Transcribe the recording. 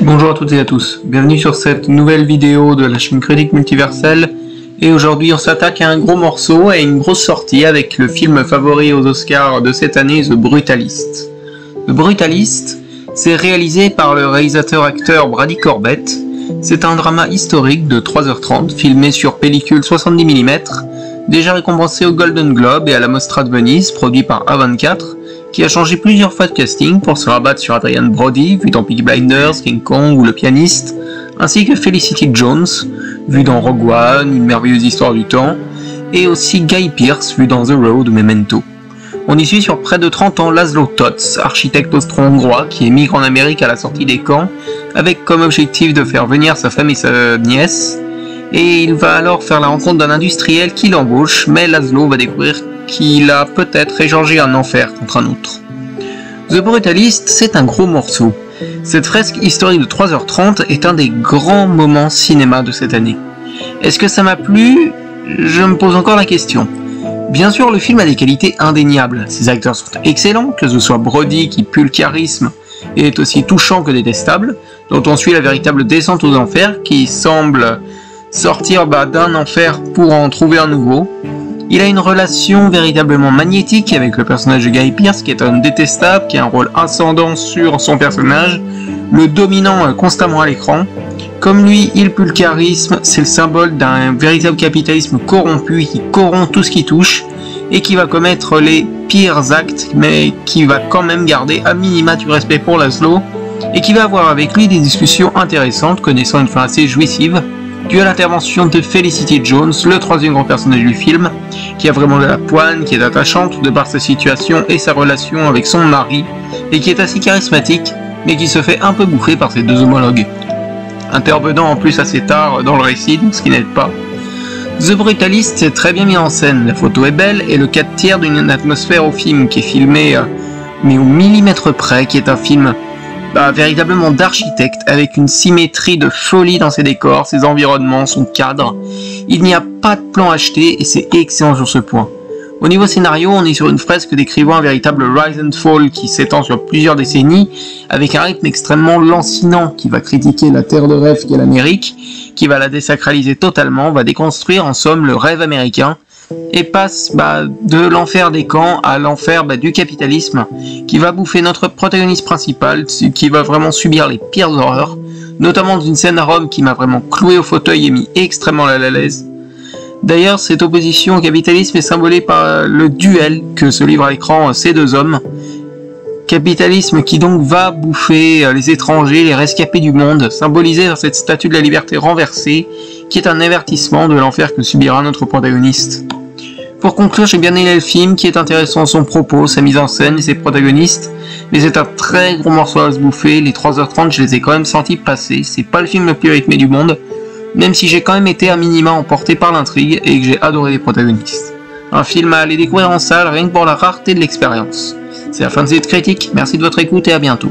Bonjour à toutes et à tous, bienvenue sur cette nouvelle vidéo de la chaîne Critique Multiverselle. Et aujourd'hui on s'attaque à un gros morceau, à une grosse sortie avec le film favori aux Oscars de cette année, The Brutalist. The Brutalist, c'est réalisé par le réalisateur-acteur Brady Corbet. C'est un drama historique de 3h30, filmé sur pellicule 70 mm, déjà récompensé au Golden Globe et à la Mostra de Venise, produit par A24, qui a changé plusieurs fois de casting pour se rabattre sur Adrian Brody, vu dans Peaky Blinders, King Kong ou Le Pianiste, ainsi que Felicity Jones, vu dans Rogue One, Une merveilleuse histoire du temps, et aussi Guy Pearce, vu dans The Road ou Memento. On y suit sur près de 30 ans Laszlo Tots, architecte austro-hongrois qui émigre en Amérique à la sortie des camps, avec comme objectif de faire venir sa femme et sa nièce, et il va alors faire la rencontre d'un industriel qui l'embauche, mais Laszlo va découvrir qu'il a peut-être échangé un enfer contre un autre. The Brutalist, c'est un gros morceau. Cette fresque historique de 3h30 est un des grands moments cinéma de cette année. Est-ce que ça m'a plu? Je me pose encore la question. Bien sûr, le film a des qualités indéniables. Ses acteurs sont excellents, que ce soit Brody qui pue le charisme et est aussi touchant que détestable, dont on suit la véritable descente aux enfers, qui semble sortir d'un enfer pour en trouver un nouveau. Il a une relation véritablement magnétique avec le personnage de Guy Pearce, qui est un détestable, qui a un rôle ascendant sur son personnage, le dominant constamment à l'écran. Comme lui, il pue le charisme, c'est le symbole d'un véritable capitalisme corrompu qui corrompt tout ce qui touche et qui va commettre les pires actes, mais qui va quand même garder à minima du respect pour Laszlo et qui va avoir avec lui des discussions intéressantes, connaissant une fin assez jouissive, dû à l'intervention de Felicity Jones, le troisième grand personnage du film, qui a vraiment de la poigne, qui est attachante de par sa situation et sa relation avec son mari, et qui est assez charismatique, mais qui se fait un peu bouffer par ses deux homologues, intervenant en plus assez tard dans le récit, ce qui n'aide pas. The Brutalist est très bien mis en scène, la photo est belle, et le 4/3 d'une atmosphère au film, qui est filmé mais au millimètre près, qui est un film véritablement d'architecte, avec une symétrie de folie dans ses décors, ses environnements, son cadre. Il n'y a pas de plan acheté et c'est excellent sur ce point. Au niveau scénario, on est sur une fresque décrivant un véritable rise and fall qui s'étend sur plusieurs décennies, avec un rythme extrêmement lancinant qui va critiquer la terre de rêve qu'est l'Amérique, qui va la désacraliser totalement, va déconstruire en somme le rêve américain, et passe de l'enfer des camps à l'enfer du capitalisme, qui va bouffer notre protagoniste principal, qui va vraiment subir les pires horreurs, notamment dans une scène à Rome qui m'a vraiment cloué au fauteuil et mis extrêmement mal à l'aise. D'ailleurs, cette opposition au capitalisme est symbolée par le duel que se livrent à l'écran ces deux hommes. Capitalisme qui donc va bouffer les étrangers, les rescapés du monde, symbolisé dans cette statue de la liberté renversée, qui est un avertissement de l'enfer que subira notre protagoniste. Pour conclure, j'ai bien aimé le film, qui est intéressant dans son propos, sa mise en scène et ses protagonistes, mais c'est un très gros morceau à se bouffer. Les 3h30, je les ai quand même sentis passer. C'est pas le film le plus rythmé du monde, même si j'ai quand même été à minima emporté par l'intrigue et que j'ai adoré les protagonistes. Un film à aller découvrir en salle, rien que pour la rareté de l'expérience. C'est la fin de cette critique, merci de votre écoute et à bientôt.